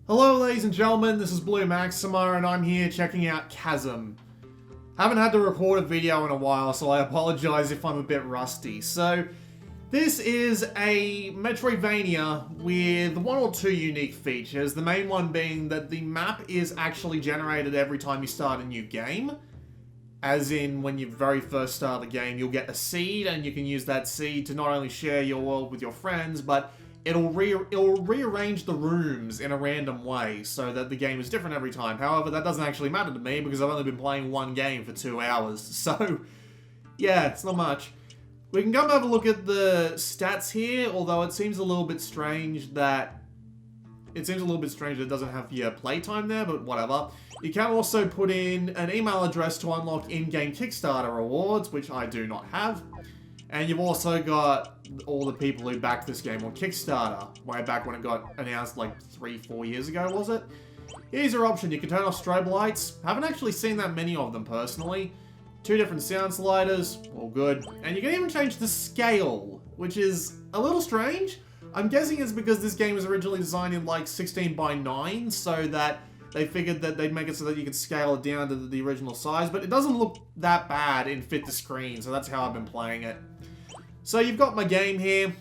Hello ladies and gentlemen, this is Blue Maxima and I'm here checking out Chasm. Haven't had to record a video in a while, so I apologize if I'm a bit rusty. So, this is a Metroidvania with one or two unique features, the main one being that the map is actually generated every time you start a new game. As in, when you very first start the game, you'll get a seed, and you can use that seed to not only share your world with your friends, but it'll rearrange the rooms in a random way so that the game is different every time. However, that doesn't actually matter to me because I've only been playing one game for 2 hours. So, yeah, it's not much. We can go and have a look at the stats here, although it seems a little bit strange that it doesn't have your playtime there, but whatever. You can also put in an email address to unlock in-game Kickstarter rewards, which I do not have. And you've also got all the people who backed this game on Kickstarter, way back when it got announced like 3-4 years ago, was it? Here's your option. You can turn off strobe lights. Haven't actually seen that many of them personally. 2 different sound sliders, all good. And you can even change the scale, which is a little strange. I'm guessing it's because this game was originally designed in like 16:9, so that they figured that they'd make it so that you could scale it down to the original size, but it doesn't look that bad in fit to screen, so that's how I've been playing it. So you've got my game here.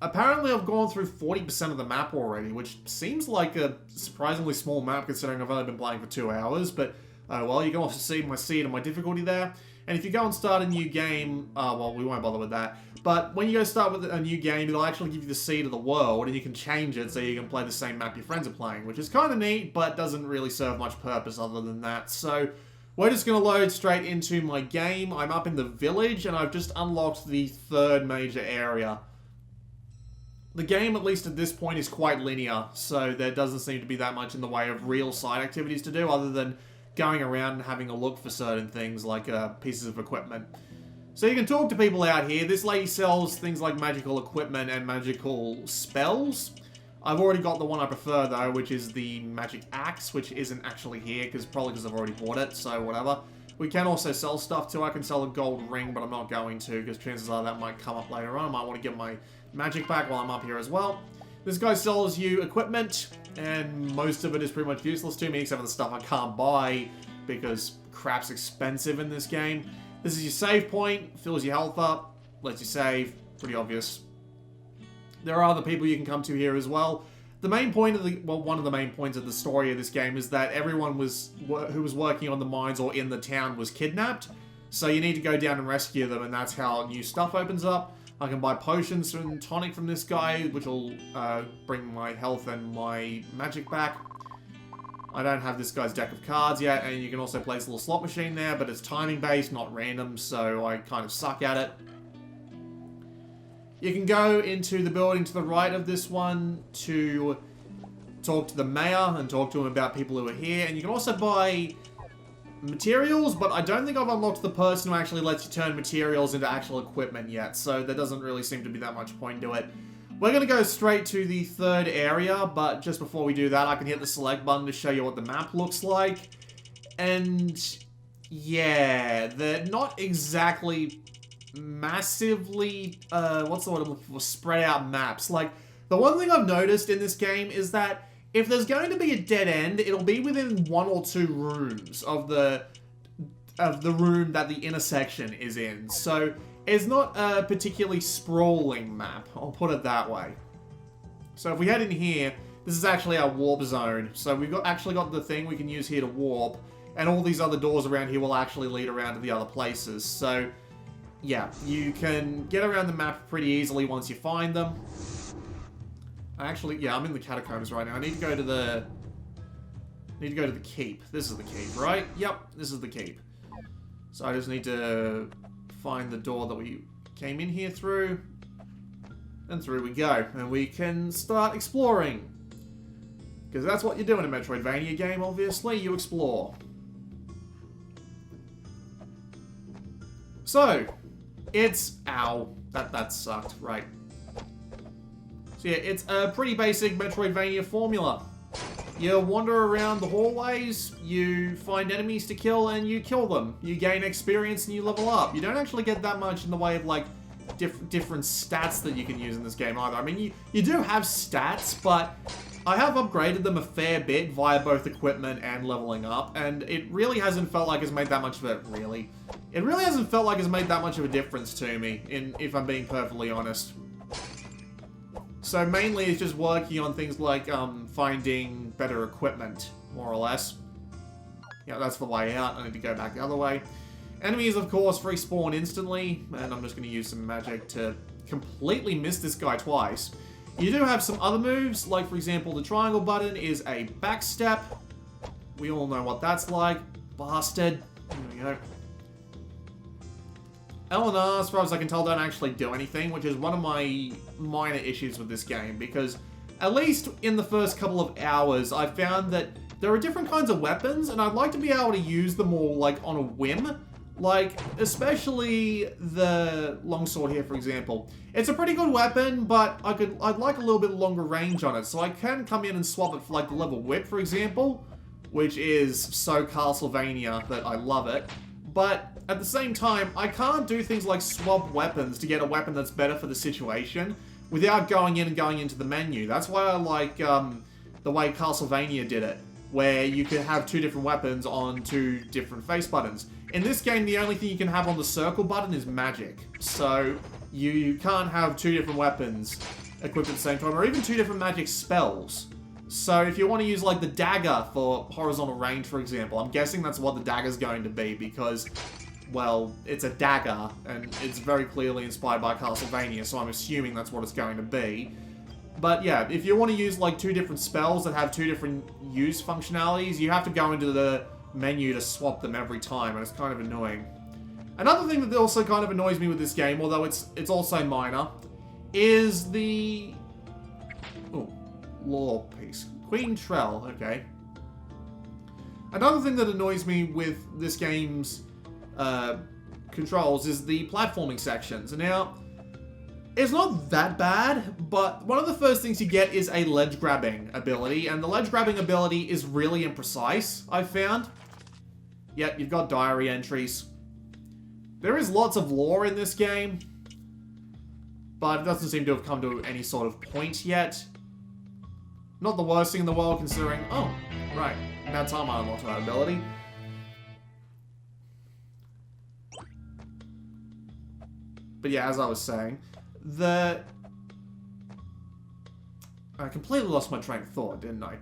Apparently I've gone through 40% of the map already, which seems like a surprisingly small map considering I've only been playing for 2 hours, but well, you can also see my seed and my difficulty there. And if you go and start a new game, well, we won't bother with that. But when you go start with a new game, it'll actually give you the seed of the world, and you can change it so you can play the same map your friends are playing, which is kind of neat, but doesn't really serve much purpose other than that. So, we're just going to load straight into my game. I'm up in the village, and I've just unlocked the 3rd major area. The game, at least at this point, is quite linear, so there doesn't seem to be that much in the way of real side activities to do, other than going around and having a look for certain things, like pieces of equipment. So you can talk to people out here. This lady sells things like magical equipment and magical spells. I've already got the one I prefer, though, which is the magic axe, which isn't actually here, probably because I've already bought it, so whatever. We can also sell stuff, too. I can sell a gold ring, but I'm not going to, because chances are that might come up later on. I might want to get my magic back while I'm up here as well. This guy sells you equipment, and most of it is pretty much useless to me, except for the stuff I can't buy, because crap's expensive in this game. This is your save point, fills your health up, lets you save, pretty obvious. There are other people you can come to here as well. The main point of one of the main points of the story of this game is that everyone who was working on the mines or in the town was kidnapped. So you need to go down and rescue them, and that's how new stuff opens up. I can buy potions and tonic from this guy, which will bring my health and my magic back. I don't have this guy's deck of cards yet, and you can also place a little slot machine there, but it's timing based, not random, so I kind of suck at it. You can go into the building to the right of this one to talk to the mayor and talk to him about people who are here, and you can also buy materials, but I don't think I've unlocked the person who actually lets you turn materials into actual equipment yet, so there doesn't really seem to be that much point to it. We're going to go straight to the 3rd area, but just before we do that, I can hit the select button to show you what the map looks like. And yeah, they're not exactly massively, what's the word I'm looking for, spread out maps. Like, the one thing I've noticed in this game is that if there's going to be a dead end, it'll be within 1 or 2 rooms of the room that the intersection is in. So it's not a particularly sprawling map, I'll put it that way. So if we head in here, this is actually our warp zone. So we've actually got the thing we can use here to warp, and all these other doors around here will actually lead around to the other places. So yeah, you can get around the map pretty easily once you find them. Actually, yeah, I'm in the catacombs right now. I need to go to the keep. This is the keep, right? Yep, this is the keep. So I just need to find the door that we came in here through, and through we go, and we can start exploring, because that's what you do in a Metroidvania game. Obviously, you explore. So it's that sucked, right? So yeah, it's a pretty basic Metroidvania formula. You wander around the hallways, you find enemies to kill, and you kill them. You gain experience and you level up. You don't actually get that much in the way of, like, different stats that you can use in this game either. I mean, you do have stats, but I have upgraded them a fair bit via both equipment and leveling up, and it really hasn't felt like it's made that much of it, really. It really hasn't felt like it's made that much of a difference to me, if I'm being perfectly honest. So mainly it's just working on things like finding better equipment, more or less. Yeah, that's the way out. I need to go back the other way. Enemies, of course, respawn instantly, and I'm just going to use some magic to completely miss this guy twice. You do have some other moves, like, for example, the triangle button is a backstep. We all know what that's like. Bastard. There we go. L and R, as far as I can tell, don't actually do anything, which is one of my minor issues with this game, because at least in the first couple of hours, I found that there are different kinds of weapons, and I'd like to be able to use them all, like, on a whim. Like, especially the longsword here, for example. It's a pretty good weapon, but I'd like a little bit longer range on it, so I can come in and swap it for, like, the level whip, for example, which is so Castlevania that I love it. But at the same time, I can't do things like swap weapons to get a weapon that's better for the situation without going in and going into the menu. That's why I like the way Castlevania did it, where you could have two different weapons on two different face buttons. In this game, the only thing you can have on the circle button is magic. So you can't have two different weapons equipped at the same time, or even two different magic spells. So if you want to use, like, the dagger for horizontal range, for example, I'm guessing that's what the dagger's going to be, because, well, it's a dagger, and it's very clearly inspired by Castlevania, so I'm assuming that's what it's going to be. But yeah, if you want to use, like, two different spells that have two different use functionalities, you have to go into the menu to swap them every time, and it's kind of annoying. Another thing that also kind of annoys me with this game, although it's also minor, is the... Oh, lore piece. Queen Trell, okay. Another thing that annoys me with this game's controls is the platforming sections. Now, it's not that bad, but one of the first things you get is a ledge grabbing ability, and the ledge grabbing ability is really imprecise, I've found. Yep, you've got diary entries. There is lots of lore in this game, but it doesn't seem to have come to any sort of point yet. Not the worst thing in the world, considering... Oh, right. About time I unlocked that ability. But yeah, as I was saying, I completely lost my train of thought, didn't I?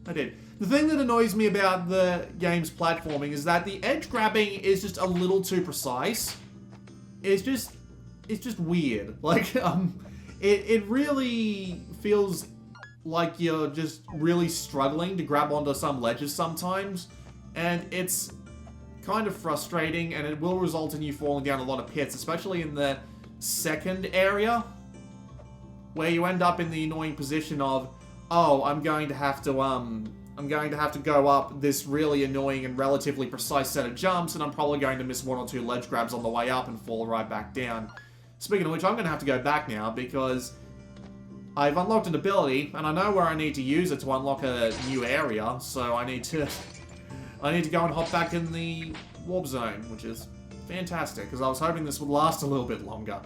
I did. The thing that annoys me about the game's platforming is that the edge grabbing is just a little too precise. It's just weird. Like, it really feels like you're just really struggling to grab onto some ledges sometimes, and it's kind of frustrating, and it will result in you falling down a lot of pits, especially in the second area, where you end up in the annoying position of, oh, I'm going to have to go up this really annoying and relatively precise set of jumps, and I'm probably going to miss one or two ledge grabs on the way up and fall right back down. Speaking of which, I'm going to have to go back now, because I've unlocked an ability, and I know where I need to use it to unlock a new area, so I need to go and hop back in the warp zone, which is fantastic, because I was hoping this would last a little bit longer.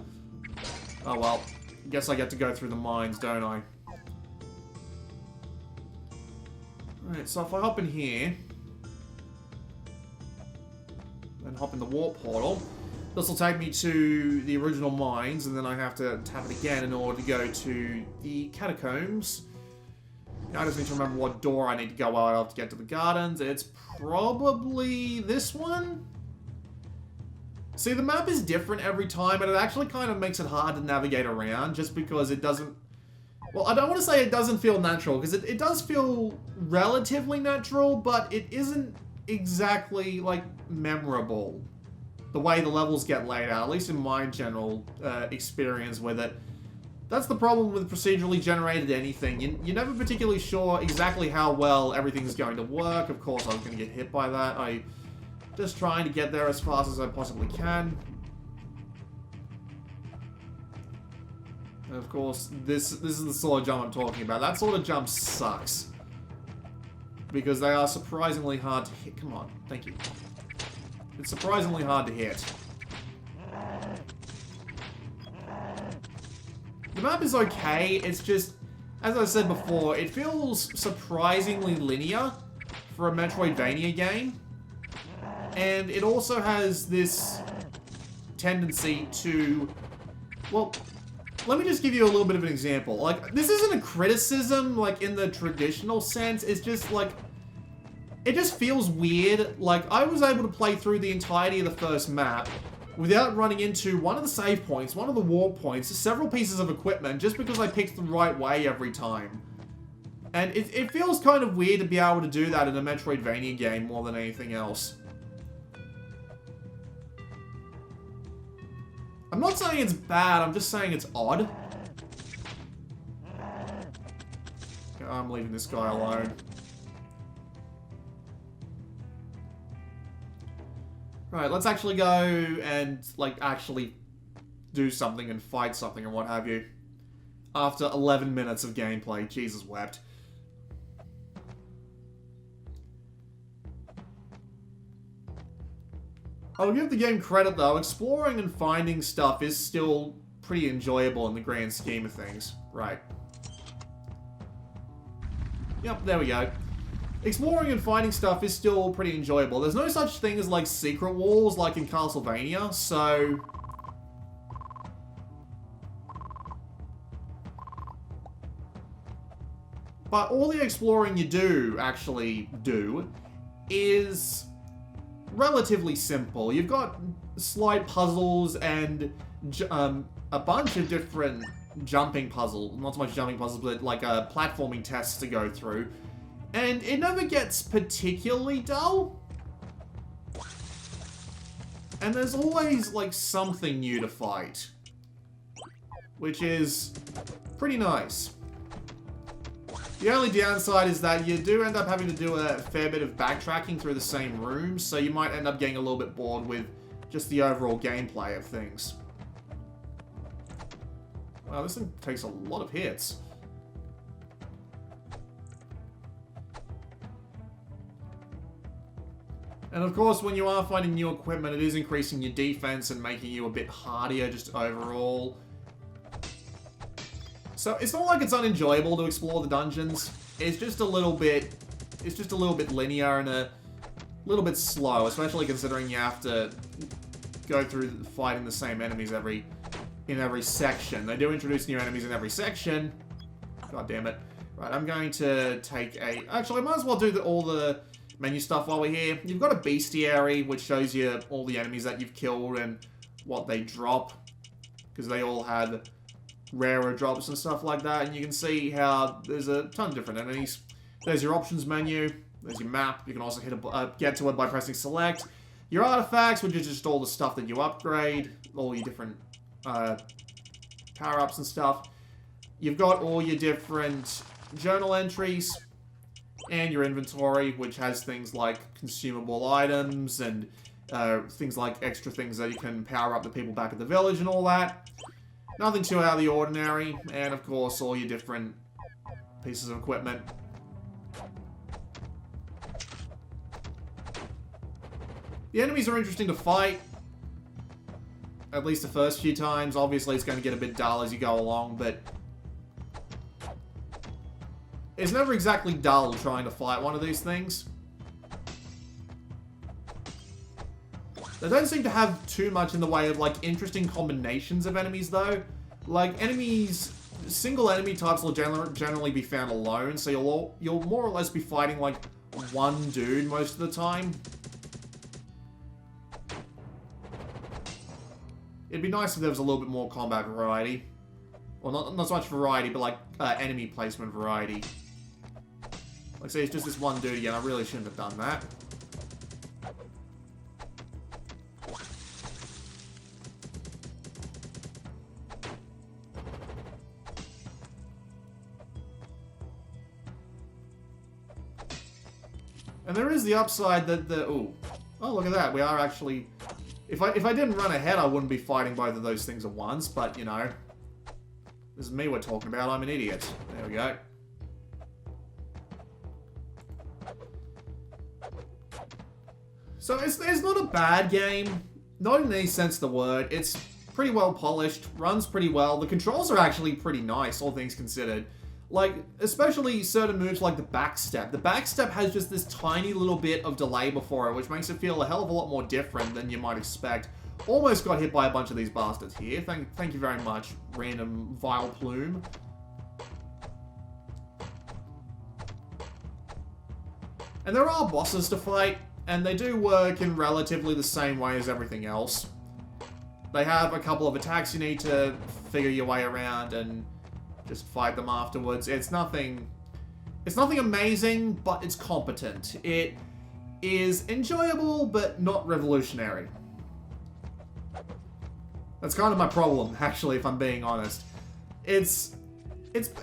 Oh well, guess I get to go through the mines, don't I? Alright, so if I hop in here, and hop in the warp portal, this will take me to the original mines, and then I have to tap it again in order to go to the catacombs. I just need to remember what door I need to go out of to get to the gardens. It's probably this one? See, the map is different every time, and it actually kind of makes it hard to navigate around, just because it doesn't... Well, I don't want to say it doesn't feel natural, because it does feel relatively natural, but it isn't exactly, like, memorable. The way the levels get laid out, at least in my general experience with it. That's the problem with procedurally generated anything. You're never particularly sure exactly how well everything's going to work. Of course, I was going to get hit by that. I'm just trying to get there as fast as I possibly can. And of course, this is the sort of jump I'm talking about. That sort of jump sucks. Because they are surprisingly hard to hit. Come on, thank you. It's surprisingly hard to hit. The map is okay, it's just, as I said before, it feels surprisingly linear for a Metroidvania game. And it also has this tendency to, well, let me just give you a little bit of an example. Like, this isn't a criticism, like, in the traditional sense. It's just, like, it just feels weird. Like, I was able to play through the entirety of the first map without running into one of the save points, one of the warp points, several pieces of equipment, just because I picked the right way every time. And it feels kind of weird to be able to do that in a Metroidvania game more than anything else. I'm not saying it's bad, I'm just saying it's odd. I'm leaving this guy alone. Right, let's actually go and, like, actually do something and fight something and what have you. After 11 minutes of gameplay, Jesus wept. I'll give the game credit though, exploring and finding stuff is still pretty enjoyable in the grand scheme of things. Right. Yep, there we go. Exploring and finding stuff is still pretty enjoyable. There's no such thing as, like, secret walls like in Castlevania, so... But all the exploring you do, actually do, is relatively simple. You've got slight puzzles and a bunch of different jumping puzzles. Not so much jumping puzzles, but like platforming tests to go through. And it never gets particularly dull. And there's always, like, something new to fight. Which is pretty nice. The only downside is that you do end up having to do a fair bit of backtracking through the same rooms, so you might end up getting a little bit bored with just the overall gameplay of things. Wow, this thing takes a lot of hits. And of course, when you are finding new equipment, it is increasing your defense and making you a bit hardier just overall. So it's not like it's unenjoyable to explore the dungeons. It's just a little bit linear and a little bit slow, especially considering you have to go through fighting the same enemies in every section. They do introduce new enemies in every section. God damn it. Right, I'm going to take a... Actually, I might as well do all the menu stuff while we're here. You've got a Bestiary, which shows you all the enemies that you've killed and what they drop. Because they all had rarer drops and stuff like that. And you can see how there's a ton of different enemies. There's your options menu. There's your map. You can also get to it by pressing select. Your artifacts, which is just all the stuff that you upgrade. All your different power-ups and stuff. You've got all your different journal entries. And your inventory, which has things like consumable items and things like extra things that you can power up the people back at the village and all that. Nothing too out of the ordinary. And of course, all your different pieces of equipment. The enemies are interesting to fight. At least the first few times. Obviously, it's going to get a bit dull as you go along, but it's never exactly dull trying to fight one of these things. They don't seem to have too much in the way of, like, interesting combinations of enemies, though. Like, enemies... Single enemy types will generally be found alone, so you'll more or less be fighting, like, one dude most of the time. It'd be nice if there was a little bit more combat variety. Well, not so much variety, but, like, enemy placement variety. Like, say, it's just this one dude again. I really shouldn't have done that. And there is the upside that ooh. Oh, look at that. We are actually... If I didn't run ahead, I wouldn't be fighting both of those things at once, but, you know. This is me we're talking about. I'm an idiot. There we go. So it's not a bad game, not in any sense of the word. It's pretty well polished, runs pretty well. The controls are actually pretty nice, all things considered. Like, especially certain moves like the backstep. The backstep has just this tiny little bit of delay before it, which makes it feel a hell of a lot more different than you might expect. Almost got hit by a bunch of these bastards here. Thank you very much, random vile plume. And there are bosses to fight, and they do work in relatively the same way as everything else. They have a couple of attacks you need to figure your way around and just fight them afterwards. It's nothing amazing, but it's competent. It is enjoyable, but not revolutionary. That's kind of my problem, actually, if I'm being honest. It's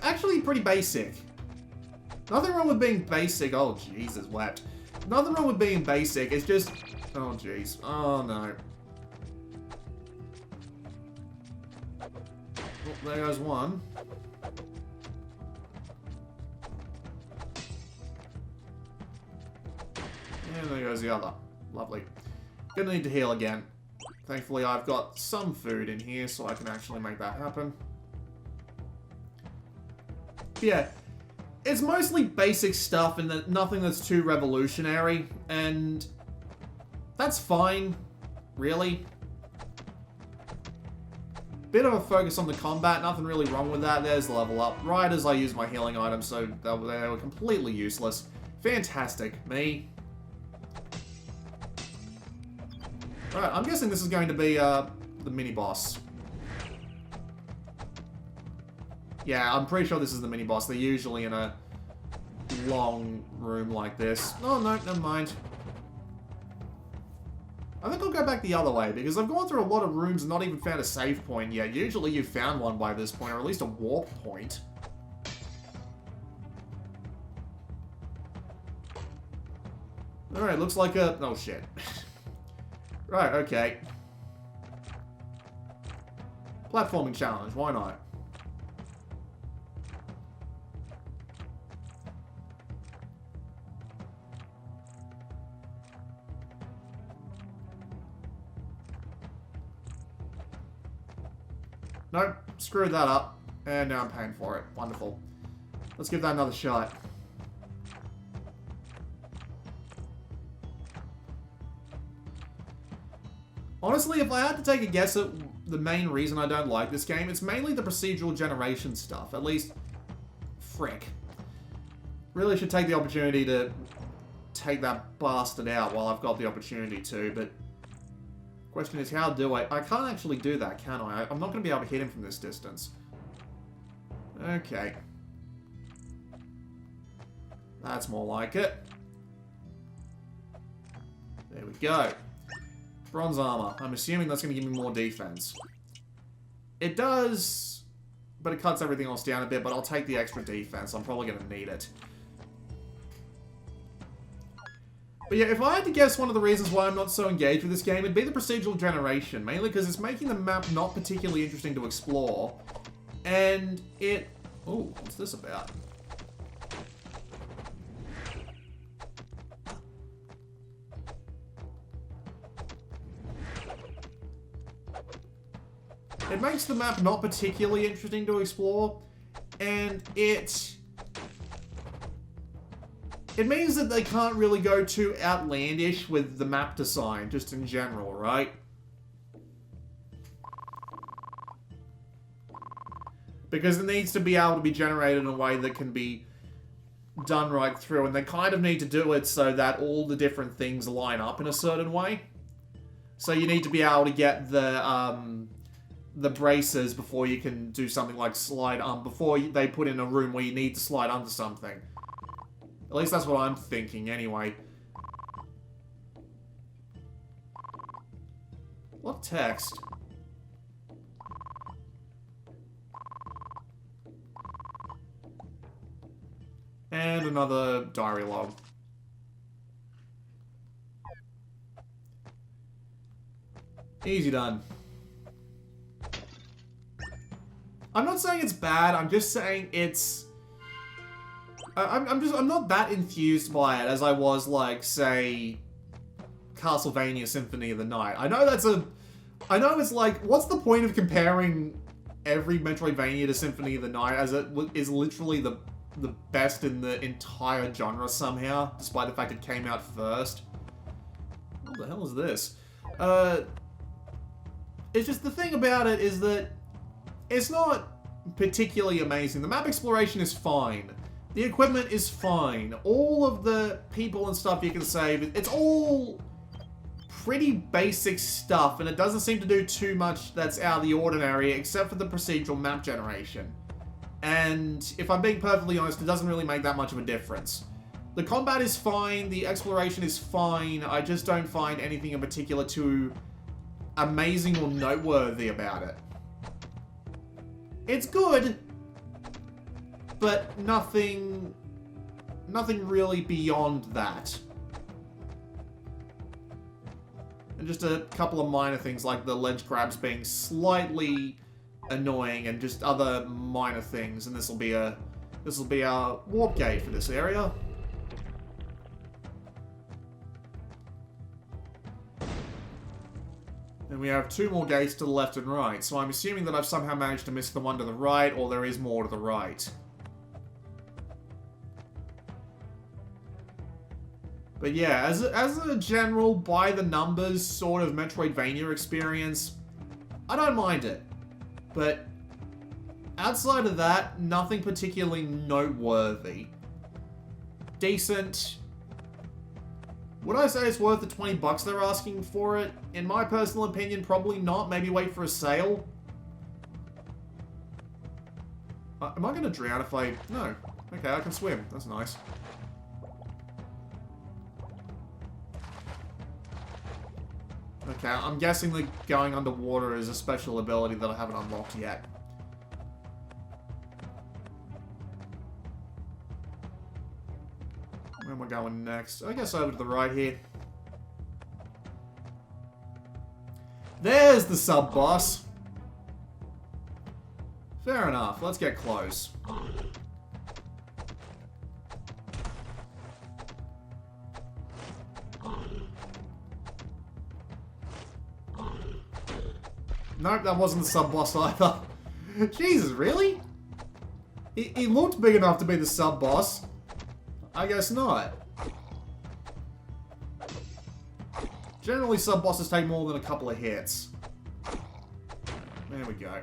actually pretty basic. Nothing wrong with being basic. Oh, Jesus, wept. Nothing wrong with being basic. It's just... Oh, jeez. Oh, no. Oh, there goes one. And there goes the other. Lovely. Gonna need to heal again. Thankfully, I've got some food in here, so I can actually make that happen. Yeah. It's mostly basic stuff and nothing that's too revolutionary, and that's fine, really. Bit of a focus on the combat, nothing really wrong with that. There's the level up. Right as I use my healing items, so they were completely useless. Fantastic. Me. Alright, I'm guessing this is going to be the mini-boss. Yeah, I'm pretty sure this is the mini-boss. They're usually in a long room like this. Oh, no, never mind. I think I'll go back the other way, because I've gone through a lot of rooms and not even found a save point yet. Usually you've found one by this point, or at least a warp point. Alright, looks like a... Oh, shit. Right, okay. Platforming challenge, why not? Nope, screwed that up. And now I'm paying for it. Wonderful. Let's give that another shot. Honestly, if I had to take a guess at the main reason I don't like this game, it's mainly the procedural generation stuff. At least, frick. Really should take the opportunity to take that bastard out while I've got the opportunity to, but... Question is, how do I... I can't actually do that, can I? I'm not going to be able to hit him from this distance. Okay. That's more like it. There we go. Bronze armor. I'm assuming that's going to give me more defense. It does, but it cuts everything else down a bit, but I'll take the extra defense. I'm probably going to need it. But yeah, if I had to guess one of the reasons why I'm not so engaged with this game, it'd be the procedural generation. Mainly because it's making the map not particularly interesting to explore. And it... Ooh, what's this about? It makes the map not particularly interesting to explore, and it means that they can't really go too outlandish with the map design, just in general, right? Because it needs to be able to be generated in a way that can be done right through, and they kind of need to do it so that all the different things line up in a certain way. So you need to be able to get the braces before you can do something like slide before they put in a room where you need to slide under something. At least that's what I'm thinking, anyway. What text? And another diary log. Easy done. I'm not saying it's bad, I'm just saying it's... I'm not that enthused by it as I was, like, say, Castlevania Symphony of the Night. I know that's a I know it's like, what's the point of comparing every Metroidvania to Symphony of the Night, as it is literally the best in the entire genre somehow, despite the fact it came out first. What the hell is this? It's just, the thing about it is that it's not particularly amazing. The map exploration is fine. The equipment is fine. All of the people and stuff you can save, it's all pretty basic stuff, and it doesn't seem to do too much that's out of the ordinary, except for the procedural map generation. And if I'm being perfectly honest, it doesn't really make that much of a difference. The combat is fine, the exploration is fine, I just don't find anything in particular too amazing or noteworthy about it. It's good, but nothing really beyond that. And just a couple of minor things like the ledge grabs being slightly annoying and just other minor things. And this will be our warp gate for this area. And we have 2 more gates to the left and right, so I'm assuming that I've somehow managed to miss the one to the right, or there is more to the right. But yeah, as a general, by-the-numbers sort of Metroidvania experience, I don't mind it. But outside of that, nothing particularly noteworthy. Decent. Would I say it's worth the 20 bucks they're asking for it? In my personal opinion, probably not. Maybe wait for a sale. Am I going to drown if I... No. Okay, I can swim. That's nice. Okay, I'm guessing that going underwater is a special ability that I haven't unlocked yet. Where am I going next? I guess over to the right here. There's the sub-boss. Fair enough, let's get close. Nope, that wasn't the sub-boss either. Jesus, really? He looked big enough to be the sub-boss. I guess not. Generally, sub-bosses take more than a couple of hits. There we go.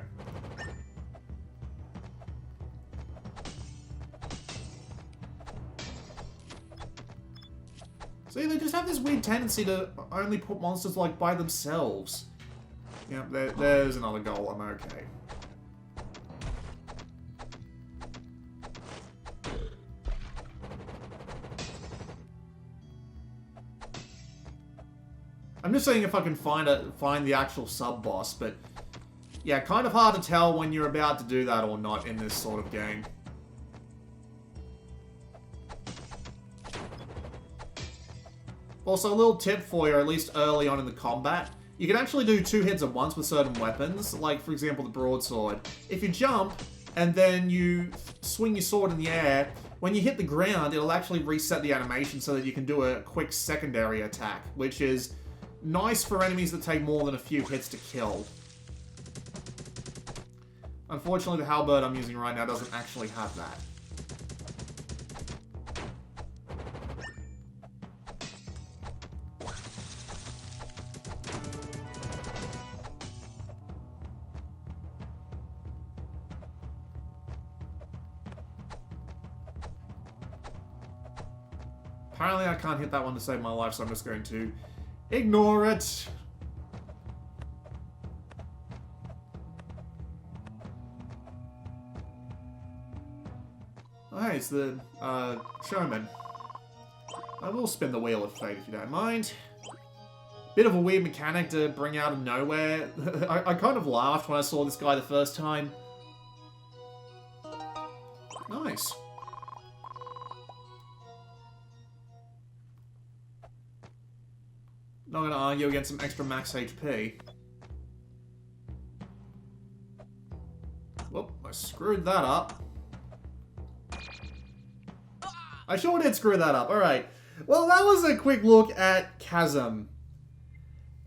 See, they just have this weird tendency to only put monsters, like, by themselves. Yep, there's another goal. I'm okay. I'm just seeing if I can find the actual sub-boss, but yeah, kind of hard to tell when you're about to do that or not in this sort of game. Also, a little tip for you, at least early on in the combat. You can actually do 2 hits at once with certain weapons, like, for example, the broadsword. If you jump, and then you swing your sword in the air, when you hit the ground, it'll actually reset the animation so that you can do a quick secondary attack, which is nice for enemies that take more than a few hits to kill. Unfortunately, the halberd I'm using right now doesn't actually have that. Apparently I can't hit that one to save my life, so I'm just going to ignore it. Oh, hey, it's the, showman. I will spin the wheel of fate if you don't mind. Bit of a weird mechanic to bring out of nowhere. I kind of laughed when I saw this guy the first time. Nice. Not gonna argue against some extra max HP. Whoop, I screwed that up. I sure did screw that up. Alright. Well, that was a quick look at Chasm.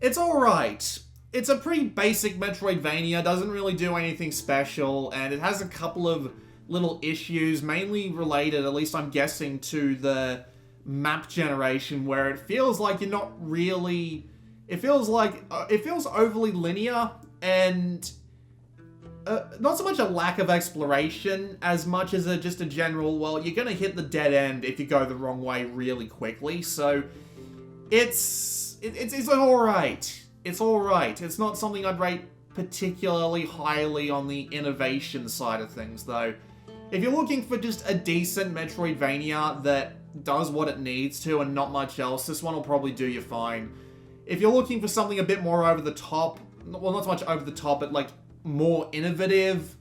It's alright. it's a pretty basic Metroidvania, doesn't really do anything special, and it has a couple of little issues, mainly related, at least I'm guessing, to the map generation, where it feels like you're not really... It feels overly linear, and not so much a lack of exploration, as much as just a general, well, you're gonna hit the dead end if you go the wrong way really quickly, so it's alright. It's alright. It's not something I'd rate particularly highly on the innovation side of things, though. If you're looking for just a decent Metroidvania that does what it needs to and not much else, this one will probably do you fine. If you're looking for something a bit more over the top, well, not so much over the top, but like more innovative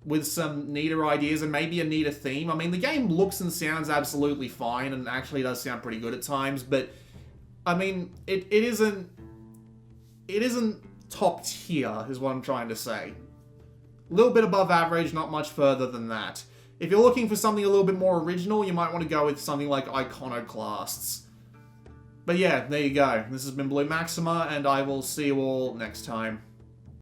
with some neater ideas and maybe a neater theme. I mean, the game looks and sounds absolutely fine and actually does sound pretty good at times, but I mean, it isn't top tier, is what I'm trying to say. A little bit above average, not much further than that. If you're looking for something a little bit more original, you might want to go with something like Iconoclasts. But yeah, there you go. This has been Blue Maxima, and I will see you all next time.